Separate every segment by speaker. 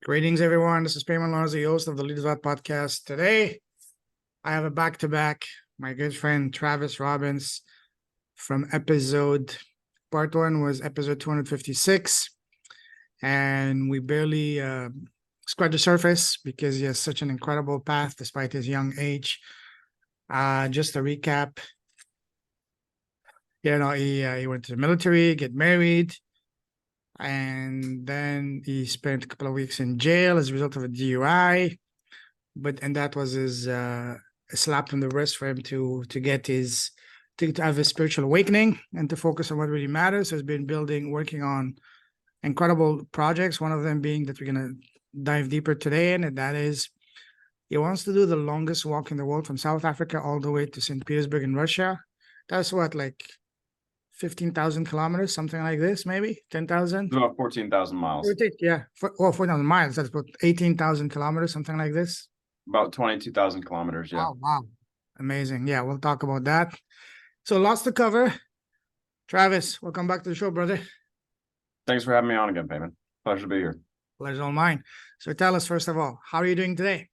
Speaker 1: Greetings, everyone. This is Payman Lawrence, the host of the Leaders Out podcast. Today, I have a back-to-back, my good friend Travis Robbins from part one was episode 256. And we barely scratched the surface because he has such an incredible path despite his young age. Just to recap, he went to the military, get married, and then he spent a couple of weeks in jail as a result of a DUI. And that was his a slap on the wrist for him to have his spiritual awakening and to focus on what really matters. So he's been working on incredible projects. One of them being that we're gonna dive deeper today in, and that is he wants to do the longest walk in the world from South Africa all the way to St. Petersburg in Russia. That's what, like 15,000 kilometers, something like this, maybe 10,000.
Speaker 2: About 14,000 miles.
Speaker 1: 4,000 miles. That's about 18,000 kilometers, something like this.
Speaker 2: About 22,000 kilometers. Yeah.
Speaker 1: Oh, wow. Amazing. Yeah, we'll talk about that. So lots to cover. Travis, welcome back to the show, brother.
Speaker 2: Thanks for having me on again, Payman. Pleasure to be here.
Speaker 1: Pleasure all mine. So tell us, first of all, how are you doing today?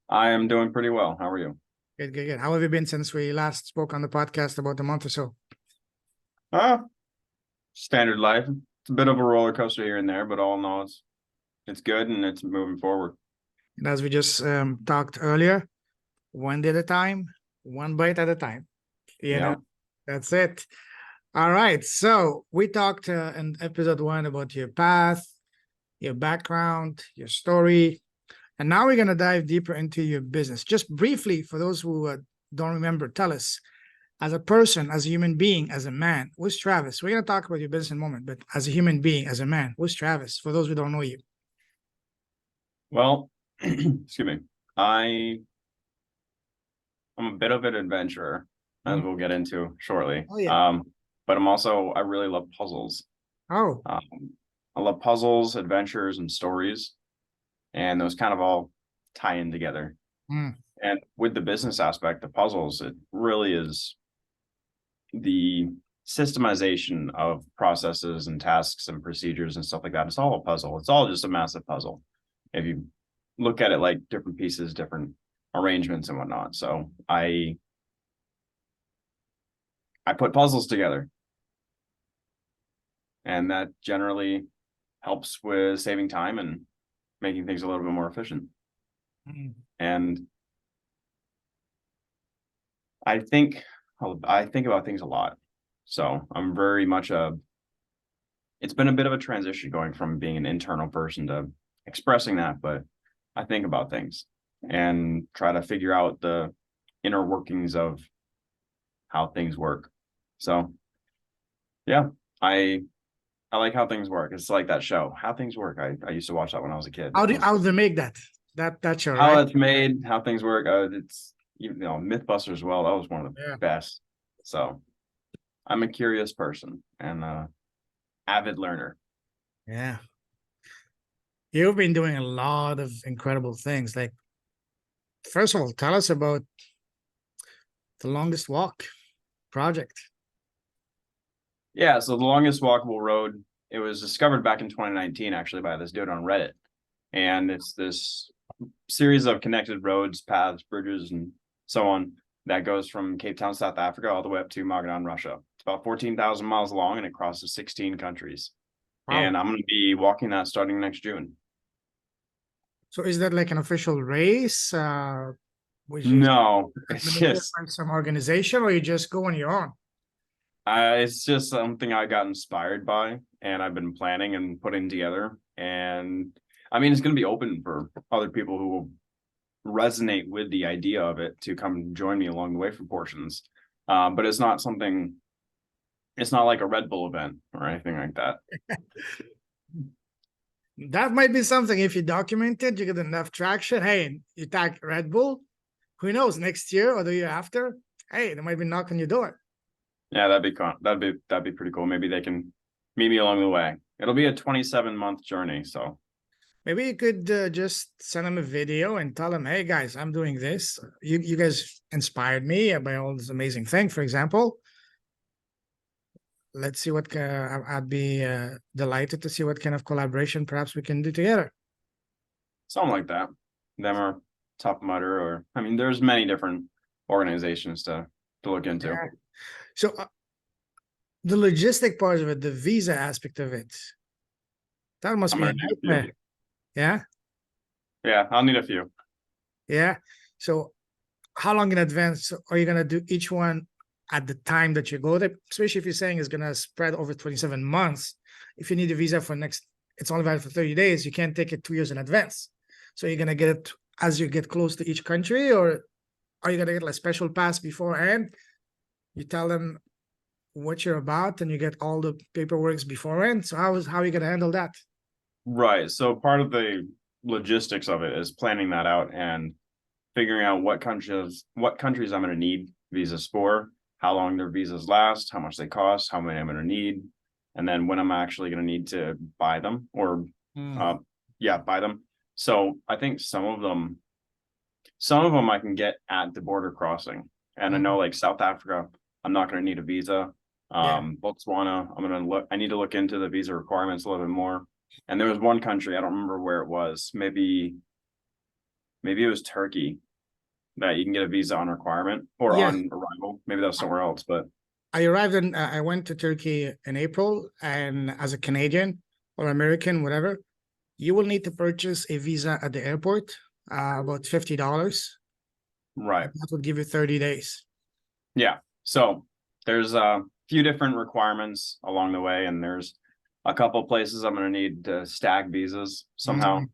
Speaker 2: I am doing pretty well. How are you?
Speaker 1: Good. How have you been since we last spoke on the podcast about a month or so?
Speaker 2: Standard life. It's a bit of a roller coaster here and there, but all in all, it's good and it's moving forward.
Speaker 1: And as we just talked earlier, one day at a time, one bite at a time. That's it. All right. So we talked in episode 1 about your path, your background, your story. And now we're going to dive deeper into your business. Just briefly, for those who don't remember, tell us, as a person, as a human being, as a man, who's Travis? We're going to talk about your business in a moment, but as a human being, as a man, who's Travis? For those who don't know you.
Speaker 2: Well, excuse me. I'm a bit of an adventurer, as we'll get into shortly.
Speaker 1: Oh, yeah.
Speaker 2: But I really love puzzles.
Speaker 1: Oh.
Speaker 2: I love puzzles, adventures, and stories. And those kind of all tie in together. And with the business aspect of puzzles, it really is the systemization of processes and tasks and procedures and stuff like that. It's all a puzzle. It's all just a massive puzzle if you look at it like different pieces, different arrangements and whatnot. So I put puzzles together, and that generally helps with saving time and making things a little bit more efficient. And I think about things a lot. So I'm very much it's been a bit of a transition going from being an internal person to expressing that, but I think about things and try to figure out the inner workings of how things work. So yeah, I like how things work. It's like that show, How Things Work. I used to watch that when I was a kid.
Speaker 1: How do they make that show?
Speaker 2: How
Speaker 1: right?
Speaker 2: it's made, how things work. It's Mythbusters as well. That was one of the best. So I'm a curious person and avid learner.
Speaker 1: Yeah. You've been doing a lot of incredible things. Like, first of all, tell us about the Longest Walk project.
Speaker 2: Yeah, so the Longest Walkable Road, it was discovered back in 2019, actually, by this dude on Reddit. And it's this series of connected roads, paths, bridges, and so on that goes from Cape Town, South Africa, all the way up to Magadan, Russia. It's about 14,000 miles long, and it crosses 16 countries. Wow. And I'm going to be walking that starting next June.
Speaker 1: So is that like an official race?
Speaker 2: No,
Speaker 1: it's just some organization, or you just go on your own?
Speaker 2: It's just something I got inspired by, and I've been planning and putting together. And I mean, it's going to be open for other people who will resonate with the idea of it to come join me along the way for portions. But it's not like a Red Bull event or anything like that.
Speaker 1: That might be something. If you document it, you get enough traction. Hey, you tag Red Bull, who knows, next year or the year after, hey, they might be knocking your door.
Speaker 2: Yeah, that'd be pretty cool. Maybe they can meet me along the way. It'll be a 27-month journey, so
Speaker 1: maybe you could just send them a video and tell them, hey guys, I'm doing this. You guys inspired me by all this amazing thing. For example, let's see what I'd be delighted to see what kind of collaboration perhaps we can do together.
Speaker 2: something like that. Them or Tough Mudder, or I mean, there's many different organizations to look into.
Speaker 1: Yeah. So the logistic part of it, the visa aspect of it, that must
Speaker 2: I'm
Speaker 1: be a
Speaker 2: gonna need a
Speaker 1: nightmare.
Speaker 2: few.
Speaker 1: Yeah.
Speaker 2: Yeah, I'll need a few.
Speaker 1: Yeah. So how long in advance are you gonna do each one at the time that you go there? Especially if you're saying it's gonna spread over 27 months. If you need a visa for next, it's only valid for 30 days. You can't take it 2 years in advance. So you're gonna get it as you get close to each country, or are you gonna get like special pass beforehand? You tell them what you're about and you get all the paperwork beforehand. So how are you gonna handle that?
Speaker 2: Right. So part of the logistics of it is planning that out and figuring out what countries I'm going to need visas for, how long their visas last, how much they cost, how many I'm going to need, and then when I'm actually going to need to buy them or uh
Speaker 1: Mm,
Speaker 2: yeah, buy them. So I think some of them I can get at the border crossing. And I know
Speaker 1: mm,
Speaker 2: like South Africa, I'm not going to need a visa.
Speaker 1: yeah.
Speaker 2: Botswana, I need to look into the visa requirements a little bit more. And there was one country, I don't remember where it was. Maybe it was Turkey that you can get a visa on requirement or
Speaker 1: Yes.
Speaker 2: on arrival. Maybe that was somewhere else, but
Speaker 1: I went to Turkey in April, and as a Canadian or American, whatever, you will need to purchase a visa at the airport, about $50.
Speaker 2: right.
Speaker 1: That would give you 30 days.
Speaker 2: Yeah. So there's a few different requirements along the way, and there's a couple places I'm going to need to stag visas somehow.
Speaker 1: Mhm.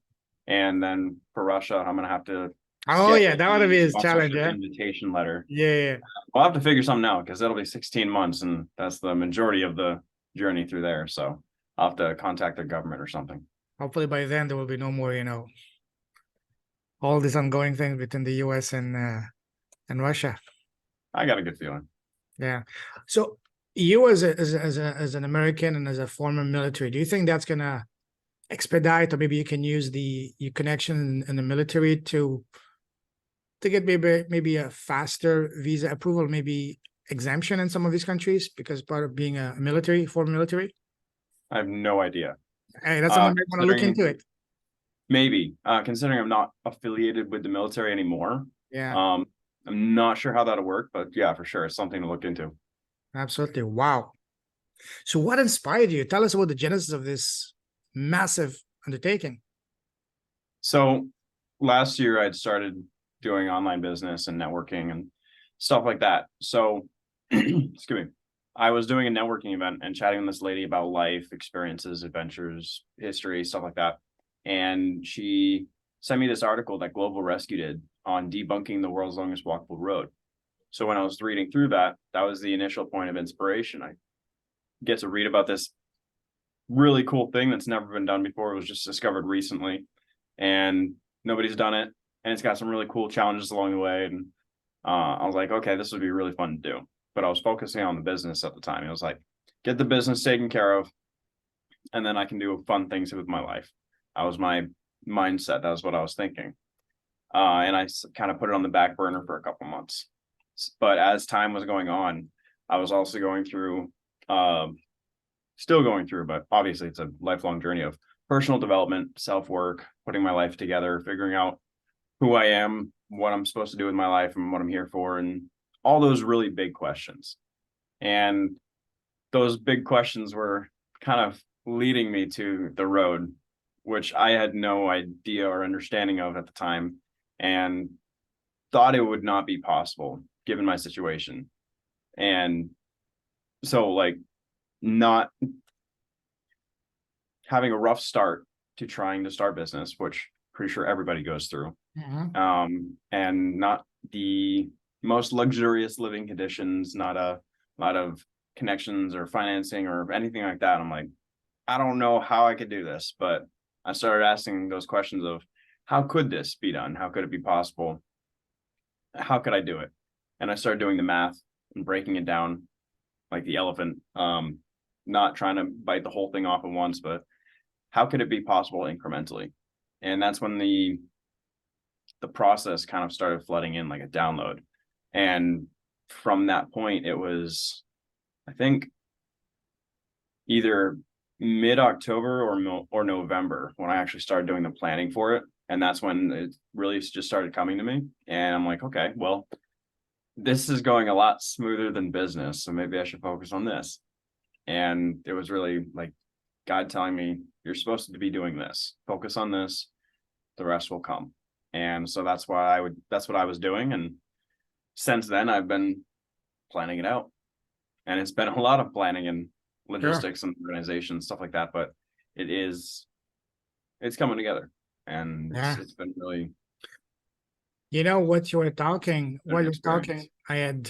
Speaker 2: And then for Russia, I'm going to have to
Speaker 1: Oh
Speaker 2: get
Speaker 1: yeah, that would
Speaker 2: a
Speaker 1: be his challenge,
Speaker 2: sponsorship
Speaker 1: yeah.
Speaker 2: invitation letter.
Speaker 1: Yeah.
Speaker 2: I'll have to figure something out because it'll be 16 months, and that's the majority of the journey through there. So I'll have to contact the government or something.
Speaker 1: Hopefully by then there will be no more, all these ongoing things between the US and Russia.
Speaker 2: I got a good feeling.
Speaker 1: Yeah. So you as an American and as a former military, do you think that's gonna expedite, or maybe you can use your connection in the military to get maybe a faster visa approval, maybe exemption in some of these countries because part of being a military, former military?
Speaker 2: I have no idea.
Speaker 1: Hey, that's something I want to look
Speaker 2: Considering
Speaker 1: into it.
Speaker 2: maybe, considering I'm not affiliated with the military anymore,
Speaker 1: Yeah,
Speaker 2: um, I'm not sure how that'll work, but yeah, for sure, it's something to look into.
Speaker 1: absolutely. Wow. So what inspired you? Tell us about the genesis of this massive undertaking.
Speaker 2: So last year I'd started doing online business and networking and stuff like that. So excuse me. I was doing a networking event and chatting with this lady about life, experiences, adventures, history, stuff like that. And she sent me this article that Global Rescue did on debunking the world's longest walkable road. So when I was reading through that, that was the initial point of inspiration. I get to read about this really cool thing that's never been done before. It was just discovered recently and nobody's done it. And it's got some really cool challenges along the way. And I was like, okay, this would be really fun to do. But I was focusing on the business at the time. It was like, get the business taken care of, and then I can do fun things with my life. That was my mindset. That was what I was thinking. And I kind of put it on the back burner for a couple months. But as time was going on, I was also going through, still going through, but obviously it's a lifelong journey of personal development, self-work, putting my life together, figuring out who I am, what I'm supposed to do with my life and what I'm here for, and all those really big questions. And those big questions were kind of leading me to the road, which I had no idea or understanding of at the time, and thought it would not be possible given my situation. And so, like, not having a rough start to trying to start business, which pretty sure everybody goes through,
Speaker 1: Mhm.
Speaker 2: and not the most luxurious living conditions, not a lot of connections or financing or anything like that. I'm like, I don't know how I could do this, but I started asking those questions of how could this be done? How could it be possible? How could I do it? And I started doing the math and breaking it down like the elephant, not trying to bite the whole thing off at once, but how could it be possible incrementally? And that's when the process kind of started flooding in like a download. And from that point, it was, I think, either mid-October or November when I actually started doing the planning for it. And that's when it really just started coming to me. And I'm like, okay, well, this is going a lot smoother than business. So maybe I should focus on this. And it was really like God telling me, you're supposed to be doing this, focus on this, the rest will come. And so that's what I was doing. And since then I've been planning it out. And it's been a lot of planning and
Speaker 1: Sure.
Speaker 2: logistics and organization, stuff like that. But it's coming together. And
Speaker 1: Yeah.
Speaker 2: it's been really
Speaker 1: You know what you were talking,
Speaker 2: an
Speaker 1: while you're talking,
Speaker 2: experience.
Speaker 1: I had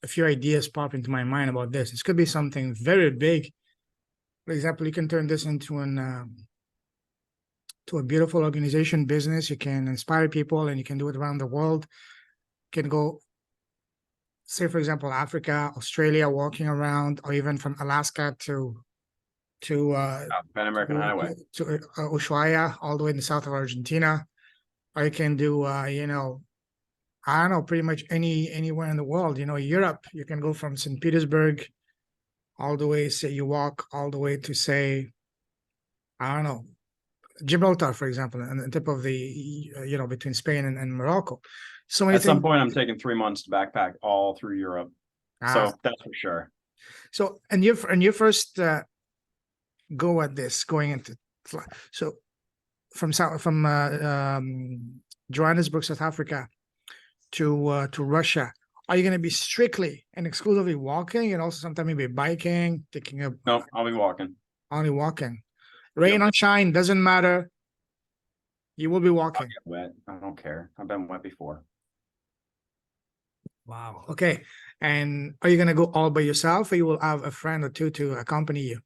Speaker 1: a few ideas pop into my mind about this. This could be something very big. For example, you can turn this into an to a beautiful organization business. You can inspire people, and you can do it around the world. You can go, say, for example, Africa, Australia, walking around, or even from Alaska to
Speaker 2: Pan American Highway.
Speaker 1: Ushuaia, all the way in the south of Argentina. Or you can do, I don't know, pretty much anywhere in the world. Europe. You can go from St. Petersburg all the way. Say you walk all the way to, say, I don't know, Gibraltar, for example, and the tip of the between Spain and Morocco. So many
Speaker 2: At some
Speaker 1: things.
Speaker 2: point, I'm taking 3 months to backpack all through Europe.
Speaker 1: Ah,
Speaker 2: So that's for sure.
Speaker 1: so and your first go at this going into so from Johannesburg, South Africa to Russia. Are you going to be strictly and exclusively walking, and also sometimes maybe biking, taking a
Speaker 2: No, I'll be walking.
Speaker 1: only walking? Rain
Speaker 2: Yep.
Speaker 1: or shine, doesn't matter. You will be
Speaker 2: I'll
Speaker 1: walking.
Speaker 2: get wet. I don't care. I've been wet before.
Speaker 1: Wow. Okay. And are you going to go all by yourself, or you will have a friend or two to accompany you?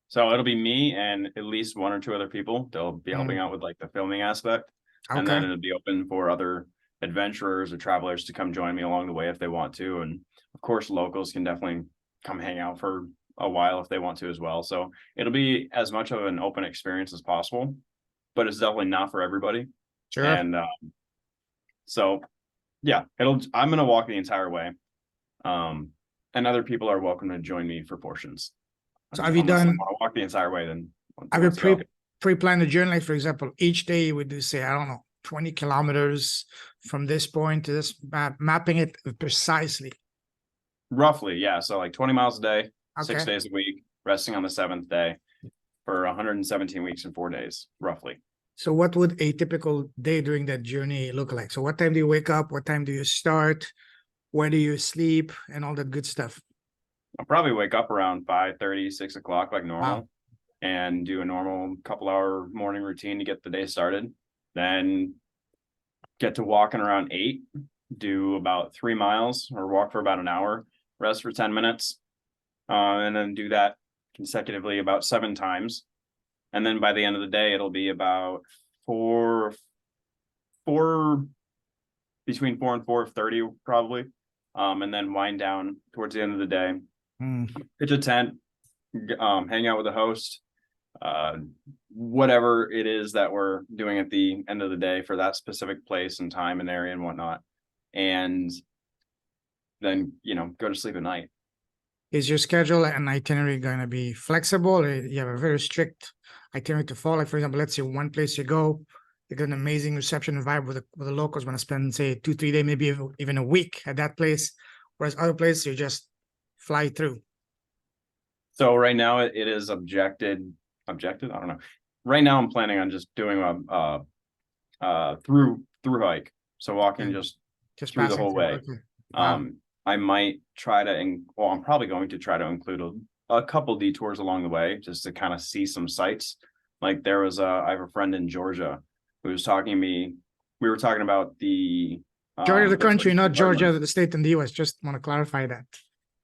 Speaker 2: So it'll be me and at least one or two other people. They'll be helping
Speaker 1: Mm,
Speaker 2: out with like the filming aspect. And
Speaker 1: okay.
Speaker 2: then it'll be open for other adventurers or travelers to come join me along the way if they want to. And of course, locals can definitely come hang out for a while if they want to as well. So it'll be as much of an open experience as possible, but it's definitely not for everybody.
Speaker 1: Sure.
Speaker 2: And so yeah, I'm gonna walk the entire way. And other people are welcome to join me for portions.
Speaker 1: So have you
Speaker 2: Unless they
Speaker 1: done,
Speaker 2: want to walk the entire way, then
Speaker 1: have you
Speaker 2: let's go.
Speaker 1: pre-planned a journey? Like, for example, each day you would do, say, I don't know, 20 kilometers from this point to this, mapping it precisely.
Speaker 2: Roughly, yeah. So like 20 miles a day,
Speaker 1: Okay.
Speaker 2: 6 days a week, resting on the seventh day for 117 weeks and 4 days, roughly.
Speaker 1: So what would a typical day during that journey look like? So what time do you wake up? What time do you start? Where do you sleep? And all that good stuff.
Speaker 2: I'll probably wake up around 5:30, 6 o'clock like
Speaker 1: Wow.
Speaker 2: normal and do a normal couple-hour morning routine to get the day started. Then get to walking around 8, do about 3 miles or walk for about an hour, rest for 10 minutes, and then do that consecutively about 7 times. And then by the end of the day, it'll be about four between 4 and 4:30 probably. And then wind down towards the end of the day,
Speaker 1: Mm.
Speaker 2: pitch a tent, hang out with the host, uh, whatever it is that we're doing at the end of the day for that specific place and time and area and whatnot. And then, go to sleep at night.
Speaker 1: Is your schedule and itinerary going to be flexible, or you have a very strict itinerary to follow? Like, for example, let's say one place you go, you get an amazing reception and vibe with the locals, want to spend, say, 2, 3 days, maybe even a week at that place, whereas other places you just fly through.
Speaker 2: So right now it is objected. I don't know. Right now I'm planning on just doing through hike. So walking
Speaker 1: Okay.
Speaker 2: just
Speaker 1: Just
Speaker 2: through the
Speaker 1: passing
Speaker 2: whole
Speaker 1: through.
Speaker 2: way.
Speaker 1: Okay. Wow.
Speaker 2: I might try to, well, I'm probably going to try to include a couple detours along the way just to kind of see some sights. Like I have a friend in Georgia who was talking to me. We were talking about
Speaker 1: Georgia, the
Speaker 2: there's
Speaker 1: country,
Speaker 2: like
Speaker 1: not
Speaker 2: Department.
Speaker 1: Georgia, the state in the US. Just want to clarify that.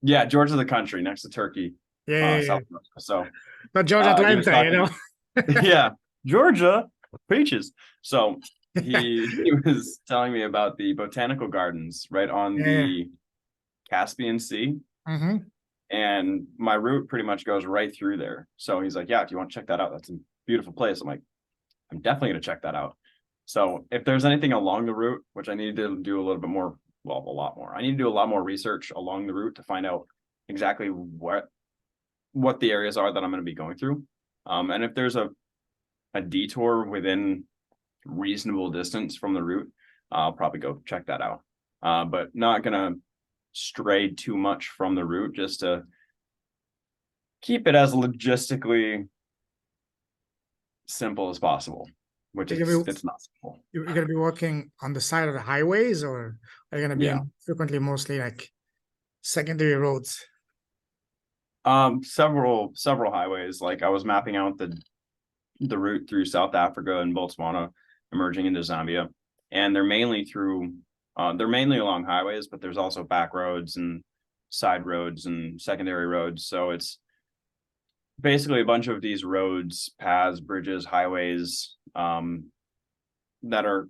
Speaker 2: Yeah, Georgia, the country next to Turkey,
Speaker 1: Yeah, yeah, yeah.
Speaker 2: South America. So
Speaker 1: Not Georgia,
Speaker 2: he was
Speaker 1: Atlanta.
Speaker 2: talking, yeah, Georgia peaches. So he was telling me about the botanical gardens right on
Speaker 1: Yeah.
Speaker 2: the Caspian Sea.
Speaker 1: Mm-hmm.
Speaker 2: And my route pretty much goes right through there. So he's like, yeah, if you want to check that out, that's a beautiful place. I'm like, I'm definitely going to check that out. So if there's anything along the route, which I need to do a little bit more, well, a lot more, I need to do a lot more research along the route to find out exactly what the areas are that I'm going to be going through. And if there's a detour within reasonable distance from the route, I'll probably go check that out. But not gonna stray too much from the route, just to keep it as logistically simple as possible, which
Speaker 1: You're gonna be,
Speaker 2: it's not simple.
Speaker 1: you're gonna be walking on the side of the highways, or are you gonna be
Speaker 2: Yeah.
Speaker 1: on frequently mostly like secondary roads?
Speaker 2: Several highways. Like I was mapping out the route through South Africa and Botswana, emerging into Zambia, and they're mainly along highways, but there's also back roads and side roads and secondary roads. So it's basically a bunch of these roads, paths, bridges, highways, that are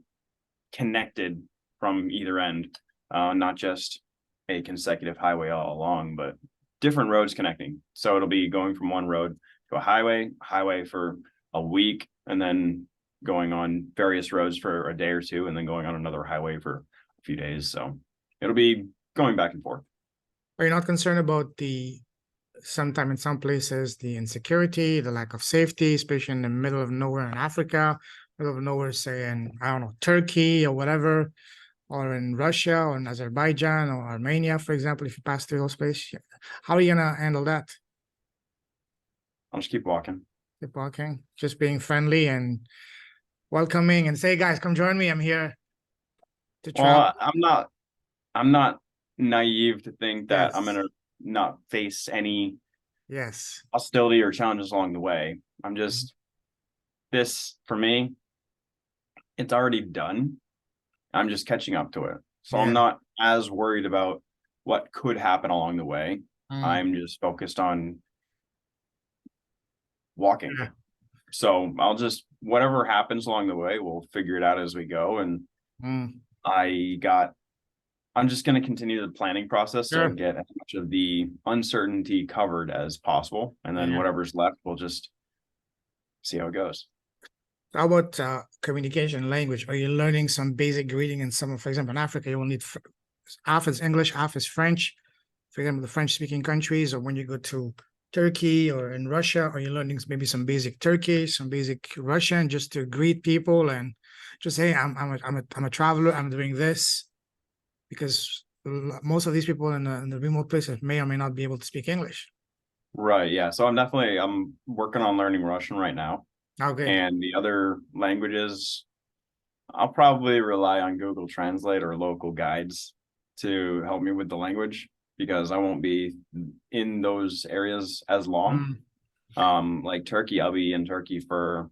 Speaker 2: connected from either end, not just a consecutive highway all along, but different roads connecting. So it'll be going from one road to a highway for a week, and then going on various roads for a day or two, and then going on another highway for a few days. So it'll be going back and forth.
Speaker 1: Are you not concerned about sometime in some places, the insecurity, the lack of safety, especially in the middle of nowhere in Africa, middle of nowhere, say in, I don't know, Turkey or whatever, or in Russia or in Azerbaijan or Armenia, for example, if you pass through those places? How are you gonna handle that?
Speaker 2: I'll just keep walking.
Speaker 1: Keep walking, just being friendly and welcoming and say, guys, come join me. I'm here to travel.
Speaker 2: Well, I'm not naive to think that I'm
Speaker 1: Yes.
Speaker 2: gonna not face any
Speaker 1: Yes.
Speaker 2: hostility or challenges along the way. I'm just, this for me, it's already done. I'm just catching up to it. So
Speaker 1: Yeah.
Speaker 2: I'm not as worried about what could happen along the way.
Speaker 1: Mm.
Speaker 2: I'm just focused on walking.
Speaker 1: Yeah.
Speaker 2: So I'll just, whatever happens along the way, we'll figure it out as we go. And
Speaker 1: Mm.
Speaker 2: I'm just going to continue the planning process to
Speaker 1: Sure.
Speaker 2: get as much of the uncertainty covered as possible. And then
Speaker 1: Yeah.
Speaker 2: whatever's left, we'll just see how it goes.
Speaker 1: How about communication language? Are you learning some basic reading in for example, in Africa, you will need half is English, half is French. For example, the French-speaking countries, or when you go to Turkey or in Russia, are you learning maybe some basic Turkish, some basic Russian, just to greet people and just say, I'm a traveler, I'm doing this, because most of these people in the remote places may or may not be able to speak English.
Speaker 2: Right. Yeah. So I'm working on learning Russian right now.
Speaker 1: Okay.
Speaker 2: And the other languages, I'll probably rely on Google Translate or local guides to help me with the language, because I won't be in those areas as long. Like Turkey, I'll be in Turkey for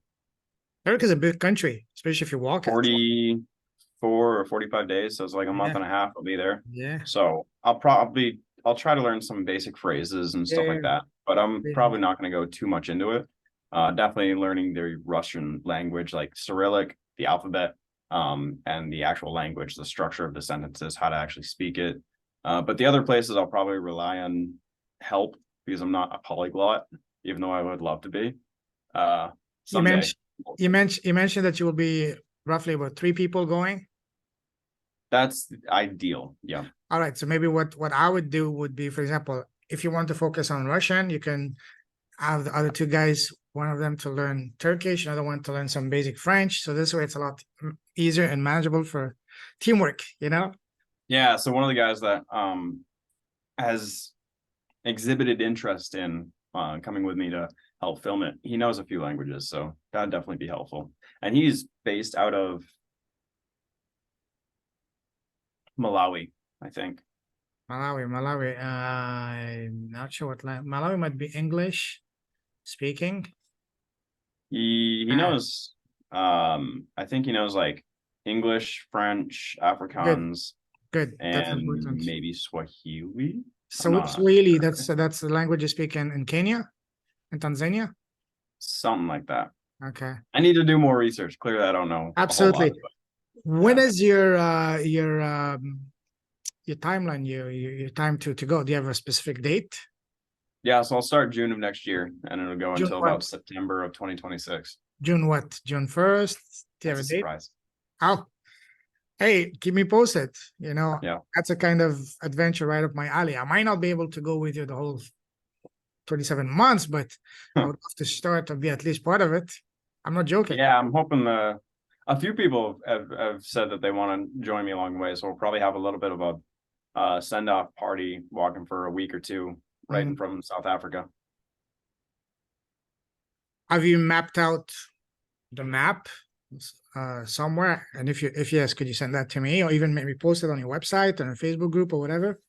Speaker 1: Turkey is a big country, especially if you walk it.
Speaker 2: 44 or 45 days. So it's like a month and a half I'll be there.
Speaker 1: Yeah.
Speaker 2: So I'll try to learn some basic phrases and stuff like that, but I'm probably not going to go too much into it. Definitely learning the Russian language, like Cyrillic, the alphabet, and the actual language, the structure of the sentences, how to actually speak it. But the other places I'll probably rely on help, because I'm not a polyglot, even though I would love to be. Someday.
Speaker 1: You mentioned that you will be roughly about 3 people going.
Speaker 2: That's ideal. Yeah.
Speaker 1: All right. So maybe what I would do would be, for example, if you want to focus on Russian, you can have the other 2 guys, one of them to learn Turkish, another one to learn some basic French. So this way it's a lot easier and manageable for teamwork, you know?
Speaker 2: Yeah. So one of the guys that has exhibited interest in coming with me to help film it, he knows a few languages, so that'd definitely be helpful. And he's based out of Malawi, I think.
Speaker 1: Malawi. I'm not sure what Malawi might be English speaking.
Speaker 2: He knows, I think he knows like English, French, Afrikaans,
Speaker 1: good. That's
Speaker 2: and
Speaker 1: important.
Speaker 2: maybe Swahili.
Speaker 1: So Swahili, that's the language you speak in Kenya and Tanzania.
Speaker 2: Something like that.
Speaker 1: Okay.
Speaker 2: I need to do more research. Clearly, I don't know.
Speaker 1: Absolutely.
Speaker 2: A whole lot,
Speaker 1: when is your timeline, your time to go? Do you have a specific date?
Speaker 2: Yeah, so I'll start June of next year, and it'll go until about September of 2026.
Speaker 1: June what? June 1st? Do you have a date?
Speaker 2: Surprise.
Speaker 1: Oh, hey, keep me posted. You know,
Speaker 2: yeah,
Speaker 1: that's a kind of adventure right up my alley. I might not be able to go with you the whole 27 months, but I would love to start to be at least part of it. I'm not joking.
Speaker 2: Yeah, I'm hoping A few people have said that they want to join me along the way, so we'll probably have a little bit of a send-off party walking for a week or two right
Speaker 1: Mm.
Speaker 2: from South Africa.
Speaker 1: Have you mapped out the map somewhere? And if yes, could you send that to me, or even maybe post it on your website or a Facebook group or whatever?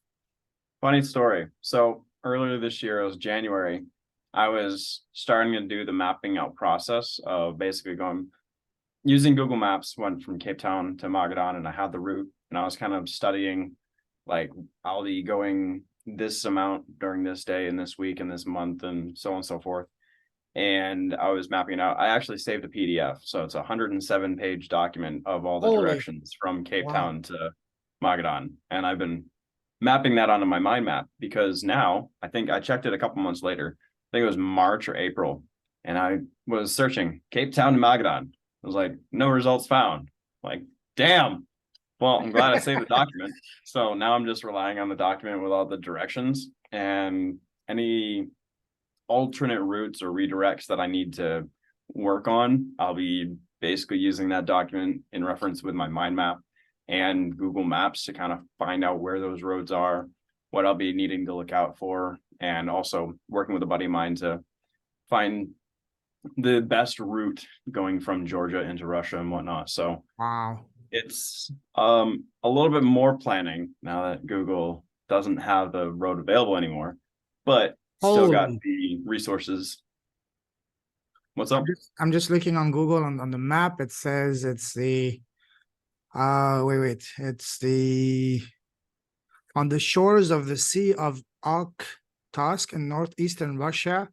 Speaker 2: Funny story. So earlier this year, it was January, I was starting to do the mapping out process of basically going using Google Maps, went from Cape Town to Magadan, and I had the route, and I was kind of studying, like, I'll be going this amount during this day and this week and this month and so on and so forth. And I was mapping it out. I actually saved a PDF, so it's a 107-page document of all the
Speaker 1: Holy,
Speaker 2: directions from Cape
Speaker 1: wow.
Speaker 2: Town to Magadan, and I've been mapping that onto my mind map because now I think I checked it a couple months later. I think it was March or April, and I was searching Cape Town to Magadan. I was like, no results found. Like, damn. Well, I'm glad I saved the document. So now I'm just relying on the document with all the directions and any alternate routes or redirects that I need to work on. I'll be basically using that document in reference with my mind map and Google Maps to kind of find out where those roads are, what I'll be needing to look out for, and also working with a buddy of mine to find the best route going from Georgia into Russia and whatnot. So
Speaker 1: Wow.
Speaker 2: it's a little bit more planning now that Google doesn't have the road available anymore, but still got
Speaker 1: Holy.
Speaker 2: the resources. What's up?
Speaker 1: I'm just looking on Google on the map. It says it's the wait. It's the on the shores of the Sea of Okhotsk in northeastern Russia.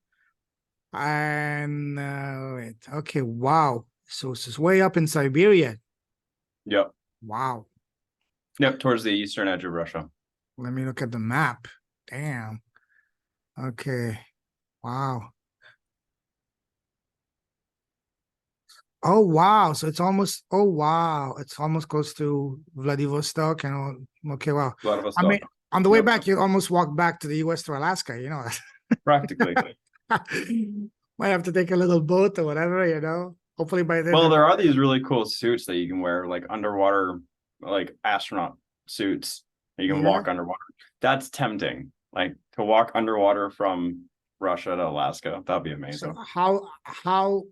Speaker 1: And wait, okay, wow. So it's way up in Siberia.
Speaker 2: Yep.
Speaker 1: Wow.
Speaker 2: Yep. Towards the eastern edge of Russia.
Speaker 1: Let me look at the map. Damn. Okay. Wow. Oh wow. So it's almost oh wow. It's almost close to Vladivostok and all. Okay, wow. I mean,
Speaker 2: Vladivostok.
Speaker 1: on the way
Speaker 2: Yep.
Speaker 1: back, you almost walk back to the US to Alaska,
Speaker 2: Practically.
Speaker 1: Might have to take a little boat or whatever. Hopefully by then.
Speaker 2: Well, there are these really cool suits that you can wear, like underwater, like astronaut suits. You can
Speaker 1: Yeah.
Speaker 2: walk underwater. That's tempting. Like to walk underwater from Russia to Alaska. That'd be
Speaker 1: So
Speaker 2: amazing.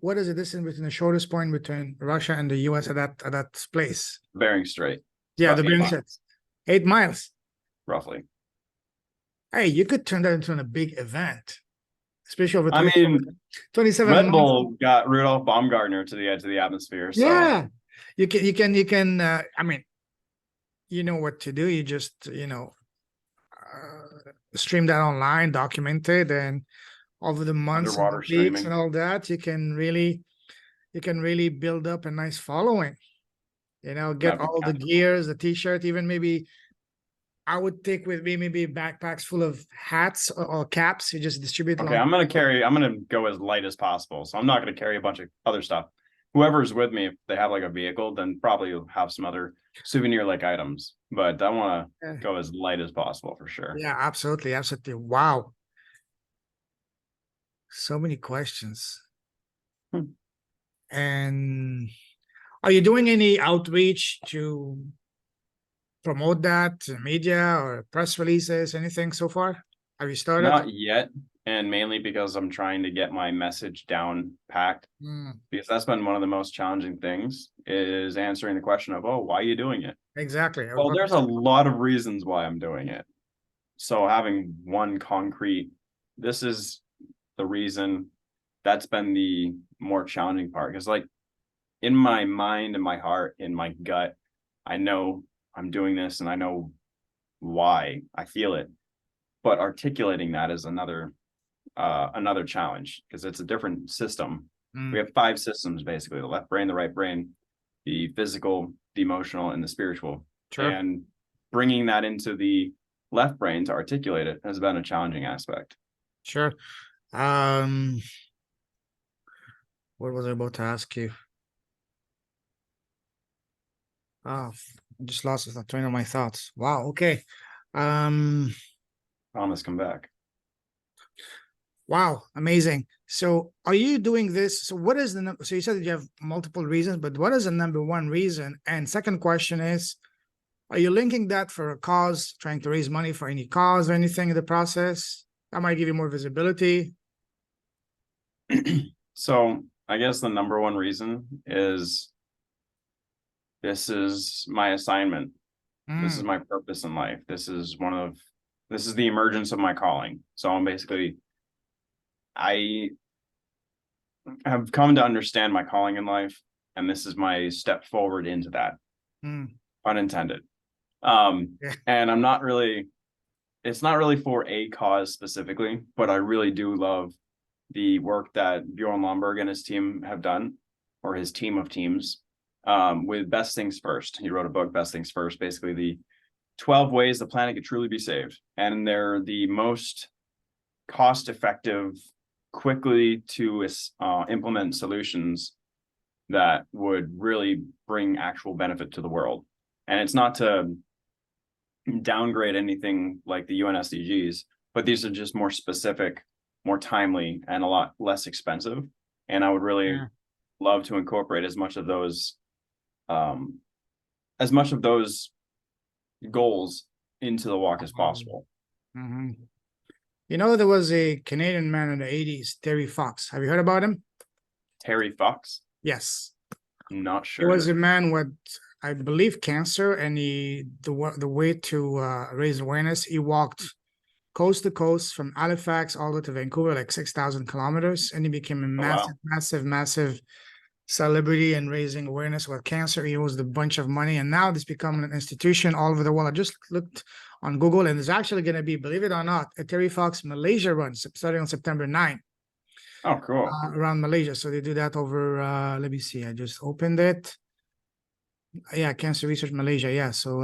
Speaker 1: what is the distance between the shortest point between Russia and the US at that place?
Speaker 2: Bering Strait. It's
Speaker 1: Yeah, the
Speaker 2: about 8
Speaker 1: Bering
Speaker 2: miles,
Speaker 1: Strait. 8 miles.
Speaker 2: roughly.
Speaker 1: Hey, you could turn that into a big event, especially over
Speaker 2: I
Speaker 1: 27,
Speaker 2: mean,
Speaker 1: 27
Speaker 2: Red
Speaker 1: months.
Speaker 2: Bull got Rudolph Baumgartner to the edge of the atmosphere. So
Speaker 1: Yeah. You can I mean, you know what to do. You just, stream that online, document it, and over the months and the
Speaker 2: underwater
Speaker 1: weeks
Speaker 2: streaming.
Speaker 1: and all that, you can really build up a nice following. Get
Speaker 2: That'd be
Speaker 1: all the gears, the t-shirt, even maybe I would take with me maybe backpacks full of hats or caps. You just distribute
Speaker 2: okay.
Speaker 1: along.
Speaker 2: I'm gonna go as light as possible. So I'm not gonna carry a bunch of other stuff. Whoever's with me, if they have like a vehicle, then probably you'll have some other souvenir like items. But I want to
Speaker 1: Yeah,
Speaker 2: go as light as possible for sure.
Speaker 1: yeah, absolutely, absolutely. Wow, so many questions.
Speaker 2: Hmm.
Speaker 1: And are you doing any outreach to promote that to media or press releases, anything so far? Have you started?
Speaker 2: Not yet, and mainly because I'm trying to get my message down packed.
Speaker 1: Mm,
Speaker 2: Because that's been one of the most challenging things is answering the question of, oh, why are you doing it?
Speaker 1: exactly.
Speaker 2: Well, there's a lot of reasons why I'm doing it. So having one concrete, this is the reason, that's been the more challenging part. Because like in my mind and my heart, in my gut, I know I'm doing this and I know why I feel it. But articulating that is another challenge because it's a different system. We
Speaker 1: Mm,
Speaker 2: have 5 systems basically: the left brain, the right brain, the physical, the emotional, and the spiritual.
Speaker 1: sure,
Speaker 2: And bringing that into the left brain to articulate it has been a challenging aspect.
Speaker 1: sure. Um, what was I about to ask you? Oh, I just lost the train of my thoughts. Wow. Okay. Um,
Speaker 2: Promise, come back.
Speaker 1: Wow, amazing. So are you doing this? So what is so you said that you have multiple reasons, but what is the number one reason? And second question is, are you linking that for a cause, trying to raise money for any cause or anything in the process? That might give you more visibility.
Speaker 2: So I guess the number one reason is this is my assignment. This is
Speaker 1: Mm,
Speaker 2: my purpose in life. This is the emergence of my calling. So I'm basically, I have come to understand my calling in life, and this is my step forward into that,
Speaker 1: mm,
Speaker 2: unintended.
Speaker 1: yeah.
Speaker 2: And it's not really for a cause specifically, but I really do love the work that Bjorn Lomberg and his team have done, or his team of teams, with Best Things First. He wrote a book, Best Things First, basically the 12 ways the planet could truly be saved. And they're the most cost effective, quickly to implement solutions that would really bring actual benefit to the world. And it's not to downgrade anything like the UN SDGs, but these are just more specific, more timely, and a lot less expensive. And I would really
Speaker 1: Yeah.
Speaker 2: love to incorporate um, as much of those goals into the walk as possible.
Speaker 1: Mhm. You know, there was a Canadian man in the 80s, Terry Fox. Have you heard about him?
Speaker 2: Terry Fox,
Speaker 1: Yes.
Speaker 2: not
Speaker 1: He was
Speaker 2: sure.
Speaker 1: a man with, I believe, cancer, and the way to raise awareness, he walked coast to coast from Halifax all the way to Vancouver, like 6,000 kilometers, and he became a
Speaker 2: Oh
Speaker 1: massive,
Speaker 2: wow.
Speaker 1: massive, massive celebrity and raising awareness about cancer. He raised a bunch of money, and now it's become an institution all over the world. I just looked on Google, and there's actually going to be, believe it or not, a Terry Fox Malaysia run starting on September 9th
Speaker 2: Oh cool.
Speaker 1: around Malaysia. So they do that over, let me see, I just opened it. Yeah, Cancer Research Malaysia. Yeah. So,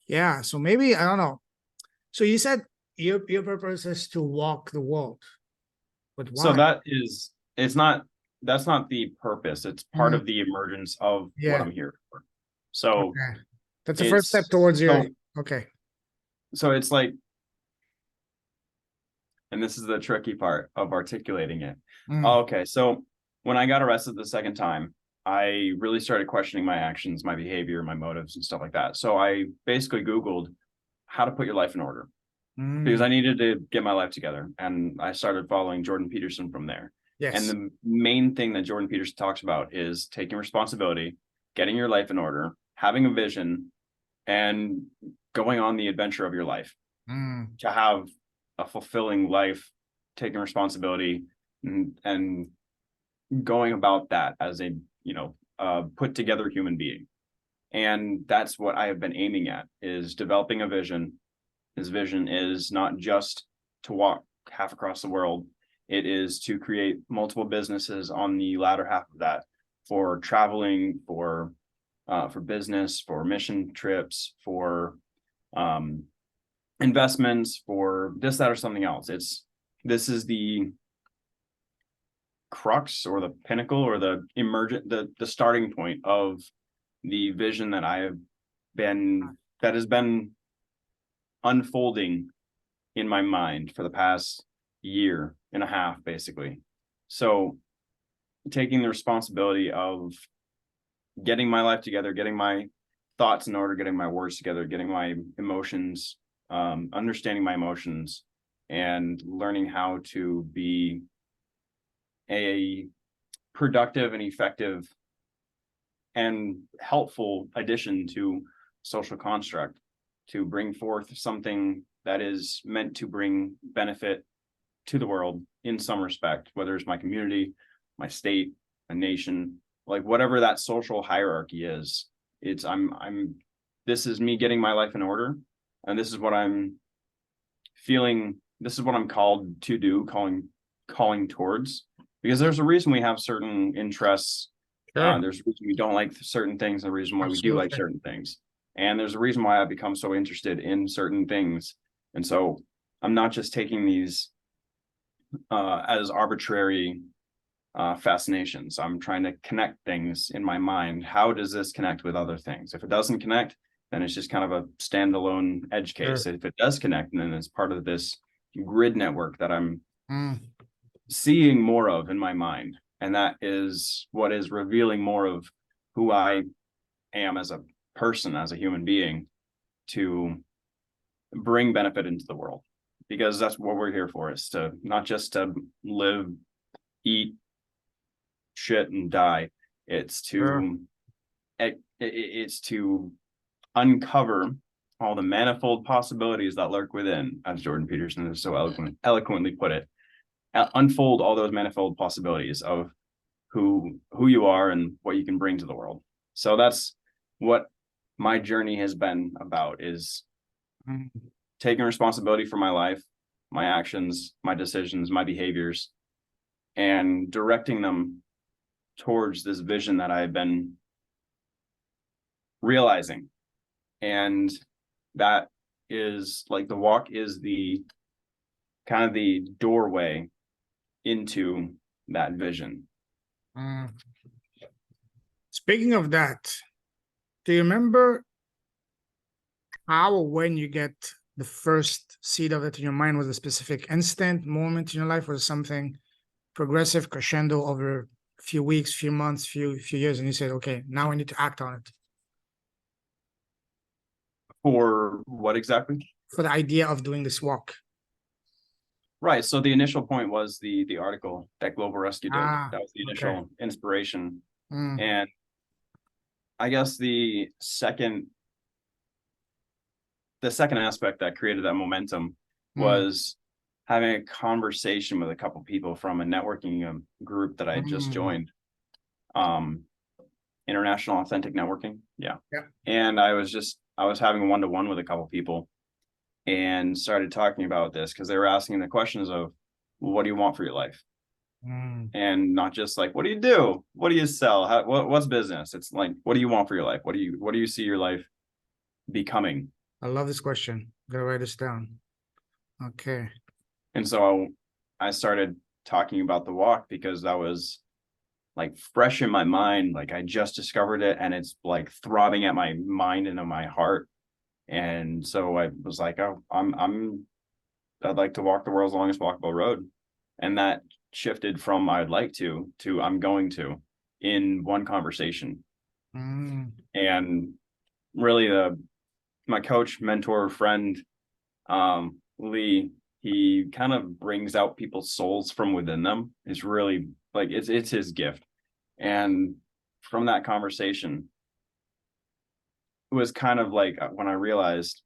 Speaker 1: yeah. So maybe, I don't know. So you said your purpose is to walk the world, but
Speaker 2: So
Speaker 1: why?
Speaker 2: it's not, that's not the purpose. It's part
Speaker 1: Mm,
Speaker 2: of the emergence of what
Speaker 1: yeah.
Speaker 2: I'm here for. So
Speaker 1: Okay. That's the first step
Speaker 2: it's
Speaker 1: towards your,
Speaker 2: so
Speaker 1: okay.
Speaker 2: so it's like, and this is the tricky part of articulating it.
Speaker 1: Mm,
Speaker 2: Okay, so when I got arrested the second time, I really started questioning my actions, my behavior, my motives, and stuff like that. So I basically Googled how to put your life in order because
Speaker 1: mm,
Speaker 2: I needed to get my life together. And I started following Jordan Peterson from there. And
Speaker 1: yes.
Speaker 2: the main thing that Jordan Peterson talks about is taking responsibility, getting your life in order, having a vision, and going on the adventure of your life
Speaker 1: Mm,
Speaker 2: to have a fulfilling life, taking responsibility, and going about that as a, put together human being. And that's what I have been aiming at, is developing a vision. His vision is not just to walk half across the world. It is to create multiple businesses on the latter half of that, for traveling, for business, for mission trips, for um, investments, for this, that, or something else. This is the crux or the pinnacle or the emergent, the starting point of the vision that I have been, that has been unfolding in my mind for the past year and a half, basically. So taking the responsibility of getting my life together, getting my thoughts in order, getting my words together, getting my emotions, understanding my emotions, and learning how to be a productive and effective and helpful addition to social construct, to bring forth something that is meant to bring benefit to the world in some respect, whether it's my community, my state, a nation, like whatever that social hierarchy is. It's I'm this is me getting my life in order, and this is what I'm feeling, this is what I'm called to do, calling towards, because there's a reason we have certain interests.
Speaker 1: sure.
Speaker 2: There's a reason we don't like certain things, the reason why we do like
Speaker 1: Absolutely.
Speaker 2: certain things, and there's a reason why I become so interested in certain things. And so I'm not just taking these as arbitrary fascinations. I'm trying to connect things in my mind. How does this connect with other things? If it doesn't connect, then it's just kind of a standalone edge case.
Speaker 1: Sure.
Speaker 2: If it does connect, then it's part of this grid network that I'm
Speaker 1: Mm,
Speaker 2: seeing more of in my mind. And that is what is revealing more of who I am as a person, as a human being, to bring benefit into the world. Because that's what we're here for, is to not just to live, eat, shit, and die. It's
Speaker 1: sure.
Speaker 2: to it's to uncover all the manifold possibilities that lurk within, as Jordan Peterson has so eloquently put it. Unfold all those manifold possibilities of who you are and what you can bring to the world. So that's what my journey has been about, is
Speaker 1: Mm,
Speaker 2: taking responsibility for my life, my actions, my decisions, my behaviors, and directing them towards this vision that I've been realizing. And that is like, the walk is the kind of the doorway into that vision.
Speaker 1: mm. Speaking of that, do you remember how or when you get the first seed of it in your mind? Was a specific instant moment in your life, or something progressive crescendo over a few weeks, few months, few years, and you said, okay, now I need to act on it?
Speaker 2: For what exactly?
Speaker 1: For the idea of doing this walk.
Speaker 2: Right. So the initial point was the article that Global Rescue did.
Speaker 1: Ah,
Speaker 2: That was the
Speaker 1: okay.
Speaker 2: initial inspiration.
Speaker 1: Mm,
Speaker 2: And I guess the second aspect that created that momentum
Speaker 1: mm,
Speaker 2: was having a conversation with a couple people from a networking group that I had just
Speaker 1: mm.
Speaker 2: joined. International Authentic Networking. Yeah.
Speaker 1: Yeah.
Speaker 2: And I was having a one-to-one with a couple people and started talking about this, because they were asking the questions of, well, what do you want for your life?
Speaker 1: Mm.
Speaker 2: And not just like, what do you do? What do you sell? What's business? It's like, what do you want for your life? What do you see your life becoming?
Speaker 1: I love this question. Gotta write this down. Okay.
Speaker 2: And so I started talking about the walk, because that was like fresh in my mind. Like, I just discovered it, and it's like throbbing at my mind and in my heart. And so I was like, oh, I'd like to walk the world's longest walkable road. And that shifted from I'd like to I'm going to, in one conversation.
Speaker 1: Mm,
Speaker 2: And really, my coach, mentor, friend, Lee, he kind of brings out people's souls from within them. It's really like, it's his gift. And from that conversation, it was kind of like, when I realized,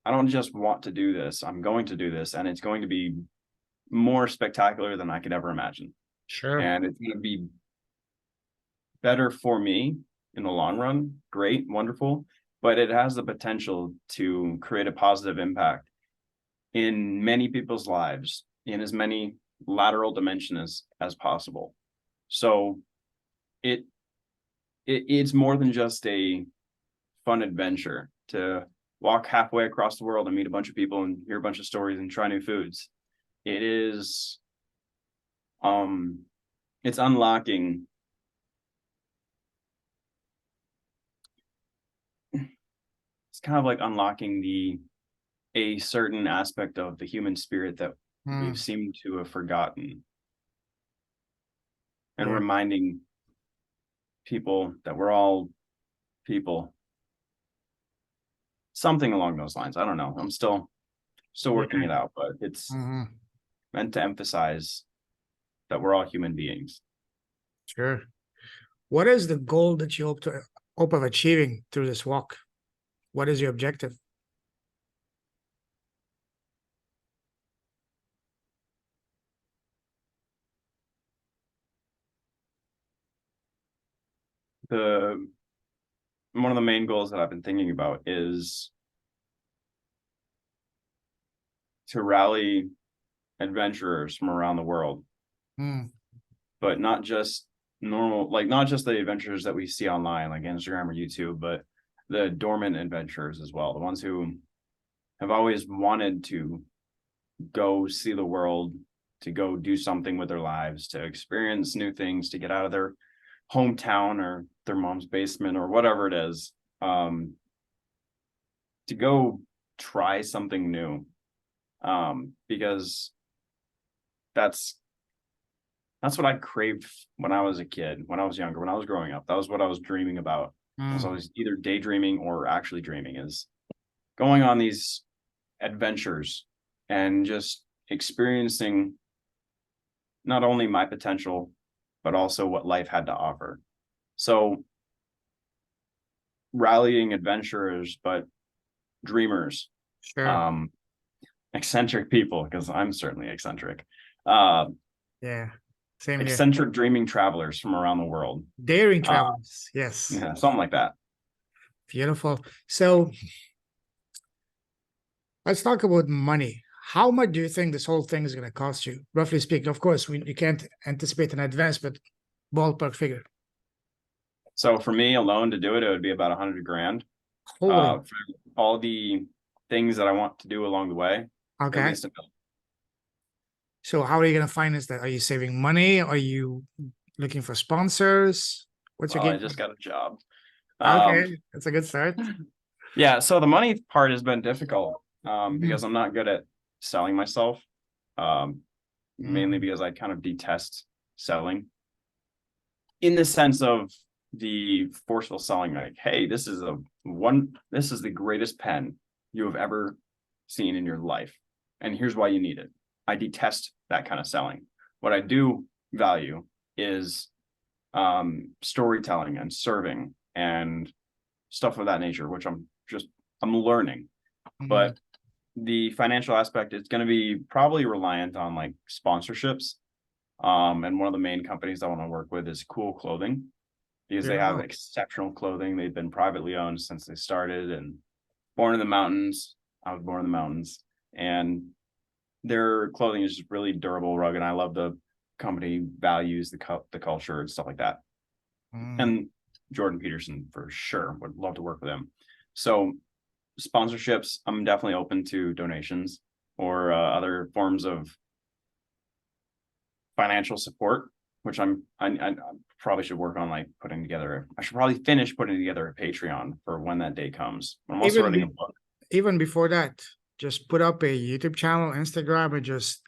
Speaker 2: I don't just want to do this, I'm going to do this, and it's going to be more spectacular than I could ever imagine.
Speaker 1: sure.
Speaker 2: And it's going to be better for me in the long run. Great, wonderful. But it has the potential to create a positive impact in many people's lives in as many lateral dimensions as possible. So it's more than just a fun adventure to walk halfway across the world and meet a bunch of people and hear a bunch of stories and try new foods. It is it's unlocking, it's kind of like unlocking a certain aspect of the human spirit that we've
Speaker 1: Mm,
Speaker 2: seemed to have forgotten, and
Speaker 1: yeah.
Speaker 2: reminding people that we're all people, something along those lines. I don't know, I'm still working
Speaker 1: Yeah.
Speaker 2: it out, but it's
Speaker 1: Mhm.
Speaker 2: meant to emphasize that we're all human beings.
Speaker 1: Sure. What is the goal that you hope of achieving through this walk? What is your objective?
Speaker 2: The One of the main goals that I've been thinking about is to rally adventurers from around the world,
Speaker 1: Mm,
Speaker 2: but not just normal, like not just the adventurers that we see online, like Instagram or YouTube, but the dormant adventurers as well, the ones who have always wanted to go see the world, to go do something with their lives, to experience new things, to get out of their hometown or their mom's basement or whatever it is. to go try something new. Because that's what I craved when I was a kid, when I was younger, when I was growing up. That was what I was dreaming about. I was
Speaker 1: Mm,
Speaker 2: always either daydreaming or actually dreaming, is going on these adventures and just experiencing not only my potential, but also what life had to offer. So rallying adventurers, but dreamers,
Speaker 1: sure.
Speaker 2: um, eccentric people, because I'm certainly eccentric, uh,
Speaker 1: Yeah. Same here.
Speaker 2: eccentric dreaming travelers from around the world.
Speaker 1: Daring
Speaker 2: Uh,
Speaker 1: travelers. Yes.
Speaker 2: yeah, something like that.
Speaker 1: Beautiful. So let's talk about money. How much do you think this whole thing is going to cost you, roughly speaking? Of course, you can't anticipate in advance, but ballpark figure.
Speaker 2: So for me alone to do it, it would be about 100 grand.
Speaker 1: Holy.
Speaker 2: For all the things that I want to do along the way, at
Speaker 1: Okay.
Speaker 2: least a million.
Speaker 1: So how are you going to finance that? Are you saving money? Are you looking for sponsors? What's your
Speaker 2: Well, I
Speaker 1: game?
Speaker 2: just got a job. Um,
Speaker 1: Okay, that's a good start.
Speaker 2: yeah, so the money part has been difficult,
Speaker 1: Mhm.
Speaker 2: because I'm not good at selling myself, mainly
Speaker 1: Mhm.
Speaker 2: because I kind of detest selling, in the sense of the forceful selling, like, hey, this is the greatest pen you have ever seen in your life, and here's why you need it. I detest that kind of selling. What I do value is storytelling and serving and stuff of that nature, which I'm learning.
Speaker 1: Mhm.
Speaker 2: But the financial aspect, it's going to be probably reliant on like sponsorships. And one of the main companies I want to work with is Cool Clothing, because they have
Speaker 1: Beautiful.
Speaker 2: exceptional clothing. They've been privately owned since they started, and born in the mountains. I was born in the mountains, and their clothing is just really durable, rugged. And I love the company values, the culture and stuff like that.
Speaker 1: Mm.
Speaker 2: And Jordan Peterson for sure would love to work with him. So sponsorships, I'm definitely open to donations or other forms of financial support, which I probably should work on, like putting together. I should probably finish putting together a Patreon for when that day comes. I'm also
Speaker 1: Even
Speaker 2: writing a
Speaker 1: be,
Speaker 2: book.
Speaker 1: even before that, just put up a YouTube channel, Instagram, and just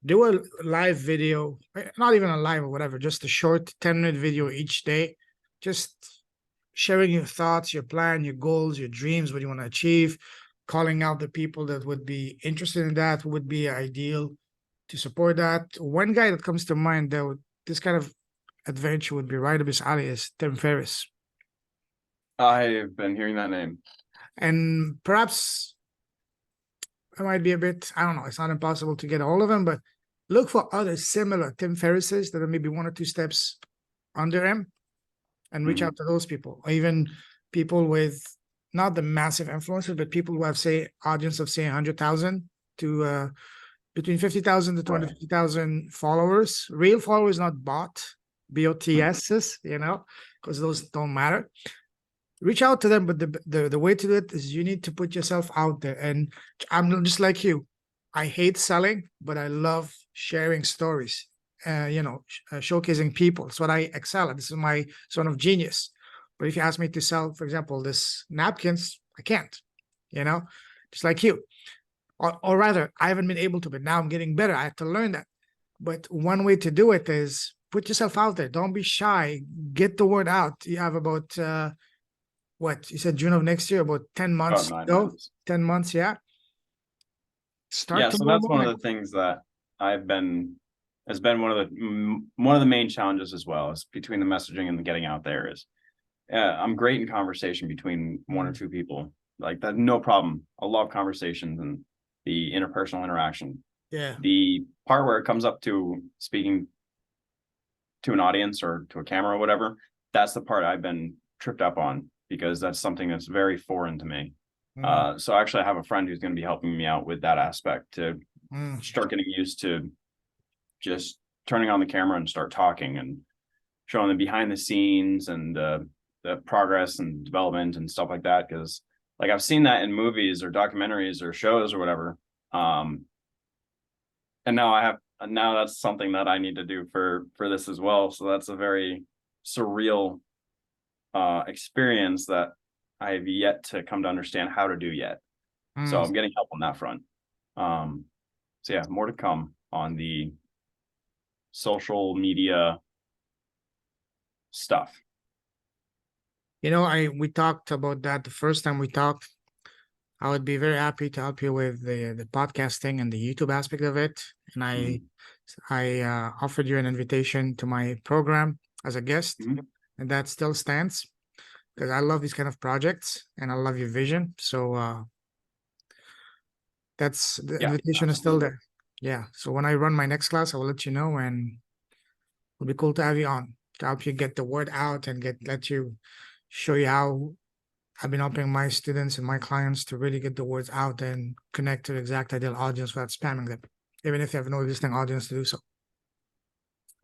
Speaker 1: do a live video, not even a live or whatever, just a short 10-minute video each day, just sharing your thoughts, your plan, your goals, your dreams, what you want to achieve, calling out the people that would be interested in that, who would be ideal to support that. One guy that comes to mind that would, this kind of adventure would be right up his alley is Tim Ferriss.
Speaker 2: I've been hearing that name.
Speaker 1: And perhaps it might be a bit, I don't know, it's not impossible to get all of them, but look for other similar Tim Ferrisses that are maybe one or two steps under him and reach
Speaker 2: Mm-hmm.
Speaker 1: out to those people, or even people with not the massive influencers, but people who have, say, audience of, say, 100,000 to between 50,000 to
Speaker 2: Right.
Speaker 1: 250,000 followers, real followers, not BOTSs, because those don't matter. Reach out to them, but the way to do it is you need to put yourself out there. And I'm just like you. I hate selling, but I love sharing stories. Showcasing people. It's what I excel at. This is my zone of genius. But if you ask me to sell, for example, this napkins, I can't. You know, just like you. Or rather, I haven't been able to, but now I'm getting better. I have to learn that. But one way to do it is put yourself out there. Don't be shy. Get the word out. You have about what you said, June of next year, about 10
Speaker 2: About
Speaker 1: months to
Speaker 2: nine
Speaker 1: go.
Speaker 2: months.
Speaker 1: 10 months, yeah. Start
Speaker 2: Yeah, so
Speaker 1: tomorrow
Speaker 2: that's one
Speaker 1: morning.
Speaker 2: of the things that I've been has been one of the main challenges as well, is between the messaging and the getting out there. Is I'm great in conversation between one or
Speaker 1: Mm,
Speaker 2: two people, like that, no problem. I love conversations and the interpersonal interaction.
Speaker 1: yeah.
Speaker 2: The part where it comes up to speaking to an audience or to a camera or whatever, that's the part I've been tripped up on, because that's something that's very foreign to me.
Speaker 1: Mm,
Speaker 2: So actually I have a friend who's going to be helping me out with that aspect, to
Speaker 1: mm.
Speaker 2: start getting used to just turning on the camera and start talking and showing the behind the scenes and the progress and development and stuff like that. Because like I've seen that in movies or documentaries or shows or whatever. And now that's something that I need to do for this as well. So that's a very surreal experience that I have yet to come to understand how to do yet. So
Speaker 1: Mm.
Speaker 2: I'm getting help on that front. So yeah, more to come on the social media stuff.
Speaker 1: You know, we talked about that the first time we talked. I would be very happy to help you with the podcasting and the YouTube aspect of it. And
Speaker 2: Mhm.
Speaker 1: I offered you an invitation to my program as a guest,
Speaker 2: Mhm.
Speaker 1: and that still stands because I love these kind of projects and I love your vision. So that's the
Speaker 2: Yeah,
Speaker 1: invitation is still
Speaker 2: absolutely.
Speaker 1: there. Yeah. So when I run my next class, I will let you know, and it'll be cool to have you on to help you get the word out and let you show you how I've been helping my students and my clients to really get the words out and connect to the exact ideal audience without spamming them, even if you have no existing audience to do so.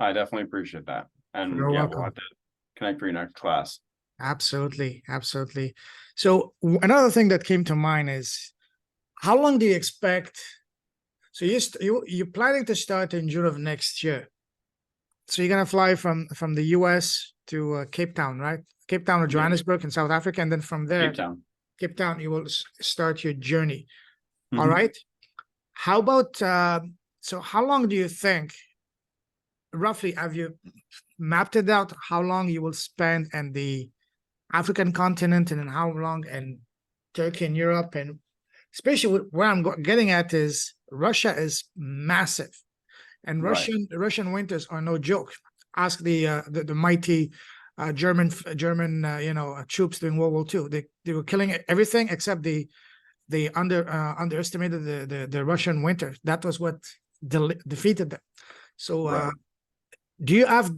Speaker 2: I definitely appreciate that. And
Speaker 1: You're
Speaker 2: yeah, we'll have
Speaker 1: welcome.
Speaker 2: to connect for your next class.
Speaker 1: Absolutely. Absolutely. So another thing that came to mind is how long do you expect? So you're planning to start in June of next year. So you're gonna fly from the US to Cape Town, right? Cape Town or
Speaker 2: Yep.
Speaker 1: Johannesburg in South Africa, and then from
Speaker 2: Cape
Speaker 1: there,
Speaker 2: Town.
Speaker 1: Cape Town, you will start your journey. All
Speaker 2: Mhm.
Speaker 1: right. How about so how long do you think roughly have you mapped it out how long you will spend in the African continent and then how long in Turkey and Europe and especially where I'm getting at is Russia is massive and
Speaker 2: Right.
Speaker 1: Russian winters are no joke. Ask the mighty German troops during World War II. They were killing everything except they underestimated the Russian winter. That was what defeated them. So,
Speaker 2: Right.
Speaker 1: do you have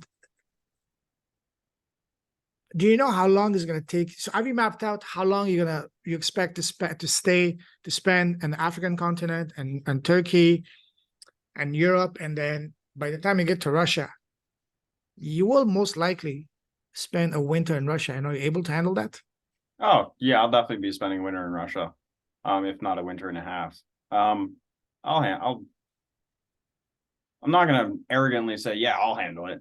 Speaker 1: do you know how long it's going to take? So, have you mapped out how long you expect to spend in the African continent and Turkey and Europe, and then by the time you get to Russia, you will most likely spend a winter in Russia. And are you able to handle that?
Speaker 2: Oh, yeah, I'll definitely be spending winter in Russia. If not a winter and a half. Um, I'm not gonna arrogantly say, yeah, I'll handle it.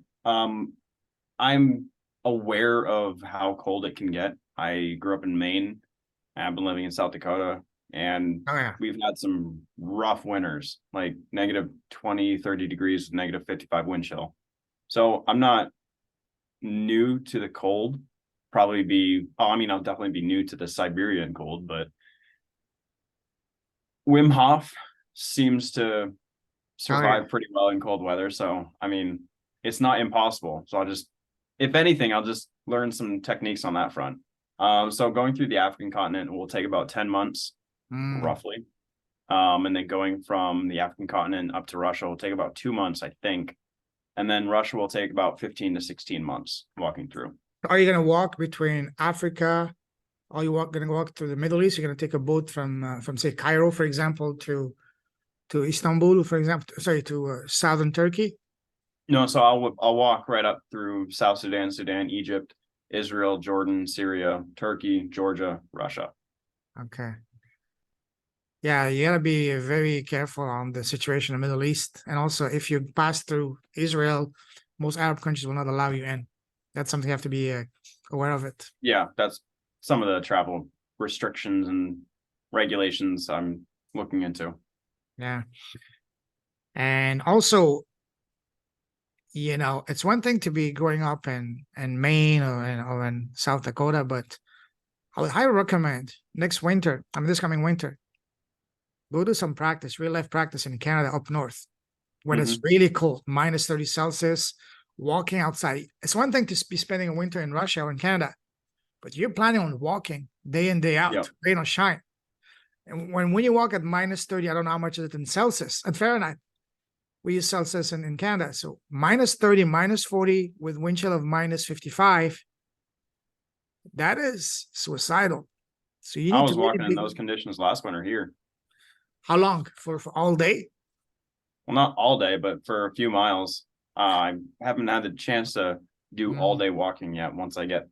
Speaker 2: I'm aware of how cold it can get. I grew up in Maine. I've been living in South Dakota, and
Speaker 1: Oh yeah.
Speaker 2: we've had some rough winters, like negative 20, 30 degrees, negative 55 wind chill. So I'm not new to the cold. I'll definitely be new to the Siberian cold, but Wim Hof seems to
Speaker 1: Oh yeah.
Speaker 2: survive pretty well in cold weather. So, I mean, it's not impossible. So if anything, I'll just learn some techniques on that front. So going through the African continent will take about 10 months,
Speaker 1: Mm.
Speaker 2: roughly. And then going from the African continent up to Russia will take about 2 months, I think. And then Russia will take about 15 to 16 months walking through.
Speaker 1: Are you going to walk between Africa? Are you going to walk through the Middle East? You're going to take a boat from say Cairo, for example, to Istanbul, for example. Sorry, to southern Turkey.
Speaker 2: No, so I'll walk right up through South Sudan, Sudan, Egypt, Israel, Jordan, Syria, Turkey, Georgia, Russia.
Speaker 1: Okay. Yeah, you gotta be very careful on the situation in the Middle East. And also, if you pass through Israel, most Arab countries will not allow you in. That's something you have to be aware of it.
Speaker 2: Yeah, that's some of the travel restrictions and regulations I'm looking into.
Speaker 1: Yeah. And also, it's one thing to be growing up in Maine or in South Dakota, but I would highly recommend next winter, I mean this coming winter, go do some practice, real life practice in Canada up north when it's
Speaker 2: Hmm.
Speaker 1: really cold, minus 30 Celsius, walking outside. It's one thing to be spending a winter in Russia or in Canada, but you're planning on walking day in, day
Speaker 2: Yep.
Speaker 1: out, rain or shine. And when you walk at minus 30, I don't know how much is it in Celsius and Fahrenheit. We use Celsius in Canada. So minus 30, minus 40 with wind chill of minus 55, that is suicidal. So you
Speaker 2: I
Speaker 1: need to
Speaker 2: was
Speaker 1: really
Speaker 2: walking in
Speaker 1: be,
Speaker 2: those conditions last winter here.
Speaker 1: how long? For all day?
Speaker 2: Well, not all day, but for a few miles. I haven't had the chance to do all
Speaker 1: Mm,
Speaker 2: day walking yet. Once I get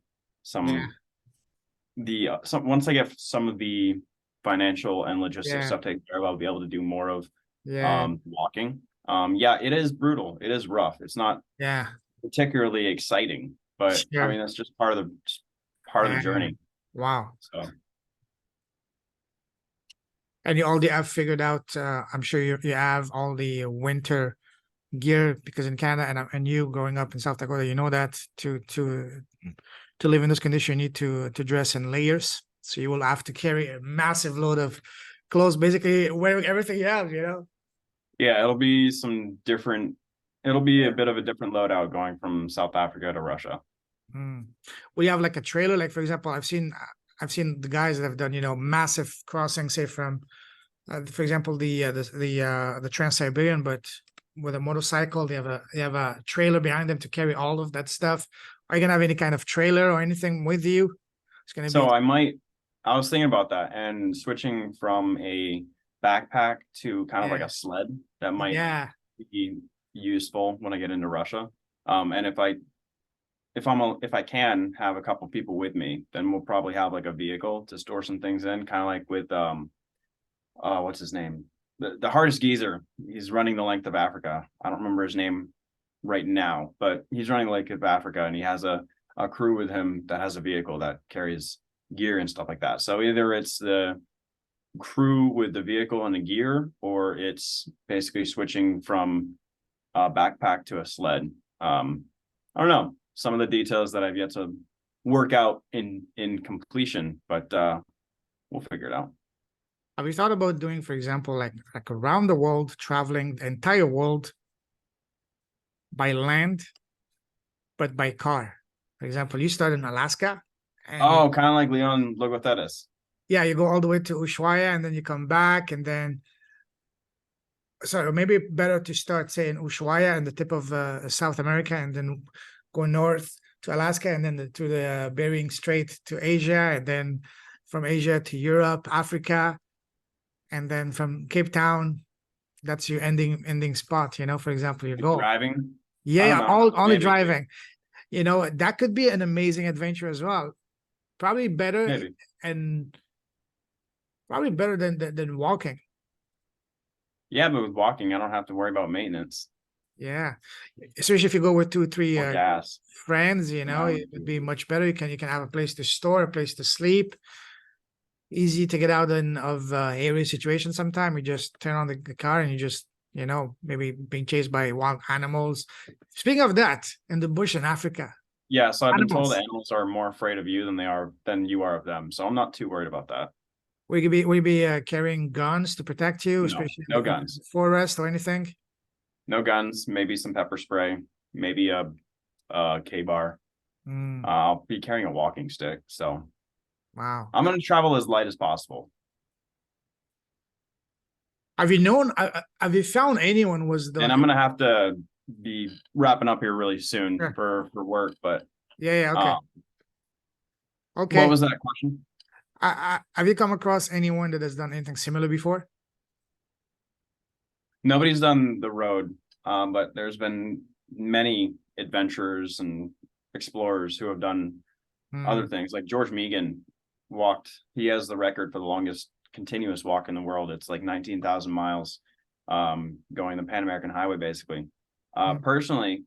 Speaker 1: yeah,
Speaker 2: once I get some of the financial and logistic
Speaker 1: yeah,
Speaker 2: stuff taken care of, I'll be able to do more of
Speaker 1: yeah,
Speaker 2: walking. Yeah, it is brutal. It is rough. It's not
Speaker 1: yeah,
Speaker 2: particularly exciting, but I
Speaker 1: sure.
Speaker 2: mean that's just part of the
Speaker 1: Yeah.
Speaker 2: journey.
Speaker 1: Wow.
Speaker 2: So
Speaker 1: And you already have figured out, I'm sure you have all the winter gear because in Canada and you growing up in South Dakota, you know that to live in this condition, you need to dress in layers. So you will have to carry a massive load of clothes, basically wearing everything you have, you know?
Speaker 2: yeah, it'll be a bit of a different loadout going from South Africa to Russia.
Speaker 1: Mm. We have like a trailer, like for example, I've seen the guys that have done, massive crossing, say from for example, the Trans-Siberian, but with a motorcycle, they have a trailer behind them to carry all of that stuff. Are you gonna have any kind of trailer or anything with you? It's gonna
Speaker 2: So
Speaker 1: be
Speaker 2: I was thinking about that and switching from a backpack to kind of like
Speaker 1: yeah,
Speaker 2: a sled that might
Speaker 1: yeah.
Speaker 2: be useful when I get into Russia. And if I can have a couple people with me, then we'll probably have like a vehicle to store some things in, kind of like with what's his name? The hardest geezer. He's running the length of Africa. I don't remember his name right now, but he's running the length of Africa and he has a crew with him that has a vehicle that carries gear and stuff like that. So either it's the crew with the vehicle and the gear, or it's basically switching from a backpack to a sled. I don't know some of the details that I've yet to work out in completion, but we'll figure it out.
Speaker 1: Have you thought about doing, for example, like around the world, traveling the entire world by land, but by car? For example, you start in Alaska, and
Speaker 2: Oh, kind of like Leon Logothetis.
Speaker 1: yeah, you go all the way to Ushuaia, and then you come back, and then so maybe better to start, say, in Ushuaia and the tip of South America, and then go north to Alaska, and then to the Bering Strait to Asia, and then from Asia to Europe, Africa, and then from Cape Town, that's your ending spot. For example, your
Speaker 2: Like
Speaker 1: goal.
Speaker 2: driving.
Speaker 1: Yeah,
Speaker 2: I don't
Speaker 1: yeah,
Speaker 2: know.
Speaker 1: all only
Speaker 2: Maybe,
Speaker 1: driving. That could be an amazing adventure as well. Probably better
Speaker 2: maybe.
Speaker 1: and probably better than walking.
Speaker 2: Yeah, but with walking, I don't have to worry about maintenance
Speaker 1: Yeah, especially if you go with two, three
Speaker 2: or gas.
Speaker 1: friends, it would be much better. You can have a place to store, a place to sleep. Easy to get out of area situations. Sometimes you just turn on the car and you just maybe being chased by wild animals. Speaking of that, in the bush in Africa,
Speaker 2: Yeah, so I've been told
Speaker 1: animals.
Speaker 2: animals are more afraid of you than you are of them. So I'm not too worried about that.
Speaker 1: Will you be carrying guns to protect you,
Speaker 2: No,
Speaker 1: especially
Speaker 2: no
Speaker 1: in the
Speaker 2: guns.
Speaker 1: forest or anything?
Speaker 2: No guns, maybe some pepper spray, maybe a K-bar.
Speaker 1: Mm,
Speaker 2: I'll be carrying a walking stick, so
Speaker 1: wow.
Speaker 2: I'm gonna travel as light as possible.
Speaker 1: Have you found anyone was
Speaker 2: And
Speaker 1: done?
Speaker 2: I'm gonna have to be wrapping up here really soon
Speaker 1: Sure.
Speaker 2: for work. But
Speaker 1: Yeah, yeah, okay.
Speaker 2: uh, what
Speaker 1: Okay.
Speaker 2: was that question?
Speaker 1: Have you come across anyone that has done anything similar before?
Speaker 2: Nobody's done the road, but there's been many adventurers and explorers who have done other
Speaker 1: Mm,
Speaker 2: things. Like George Megan walked. He has the record for the longest continuous walk in the world. It's like 19,000 miles, going the Pan American Highway, basically.
Speaker 1: mm,
Speaker 2: Personally,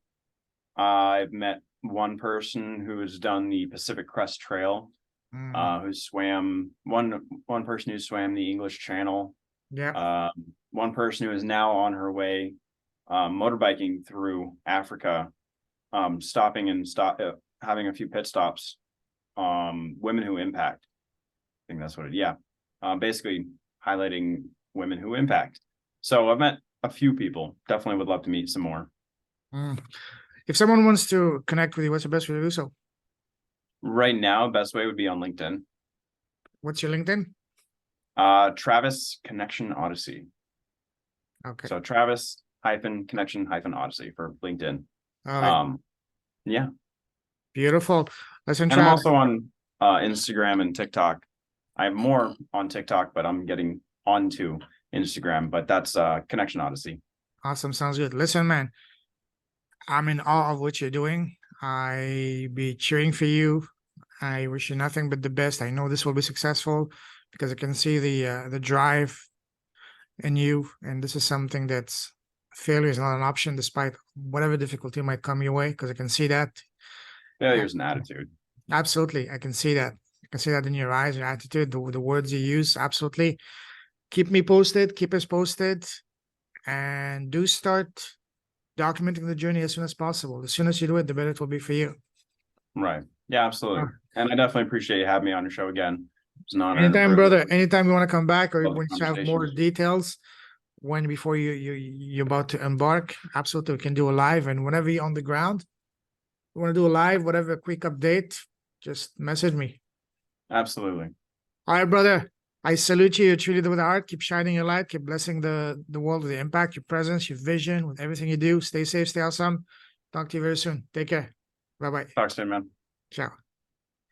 Speaker 2: I've met one person who has done the Pacific Crest Trail,
Speaker 1: mm.
Speaker 2: who swam one person who swam the English Channel,
Speaker 1: Yeah.
Speaker 2: one person who is now on her way motorbiking through Africa, stopping and having a few pit stops. Women who impact. I think that's what it. Yeah, basically highlighting women who impact. So I've met a few people. Definitely would love to meet some more.
Speaker 1: Mm. If someone wants to connect with you, what's the best way to do so?
Speaker 2: Right now, best way would be on LinkedIn.
Speaker 1: What's your LinkedIn?
Speaker 2: Travis Connection Odyssey.
Speaker 1: Okay.
Speaker 2: So Travis hyphen connection hyphen Odyssey for LinkedIn.
Speaker 1: All right.
Speaker 2: Um, yeah.
Speaker 1: Beautiful. Listen,
Speaker 2: And I'm
Speaker 1: Travis.
Speaker 2: also on Instagram and TikTok. I have more on TikTok, but I'm getting onto Instagram. But that's Connection Odyssey.
Speaker 1: Awesome. Sounds good. Listen, man, I'm in awe of what you're doing. I be cheering for you. I wish you nothing but the best. I know this will be successful because I can see the drive in you, and this is something that's failure is not an option, despite whatever difficulty might come your way. Because I can see that.
Speaker 2: Failure's an attitude.
Speaker 1: Absolutely, I can see that. I can see that in your eyes, your attitude, the words you use. Absolutely. Keep me posted. Keep us posted. And do start documenting the journey as soon as possible. The sooner you do it, the better it will be for you.
Speaker 2: Right. Yeah, absolutely. And I definitely appreciate you having me on your show again. It's an honor. and a
Speaker 1: Anytime,
Speaker 2: privilege.
Speaker 1: brother. Anytime you want to come back, or
Speaker 2: Love the
Speaker 1: once you have more
Speaker 2: conversations.
Speaker 1: details, when before you're about to embark, absolutely, we can do a live. And whenever you're on the ground, you want to do a live, whatever, quick update, just message me.
Speaker 2: Absolutely.
Speaker 1: All right, brother. I salute you. You treated with heart. Keep shining your light. Keep blessing the world with your impact, your presence, your vision, with everything you do. Stay safe. Stay awesome. Talk to you very soon. Take care. Bye bye.
Speaker 2: Talk soon, man.
Speaker 1: Ciao.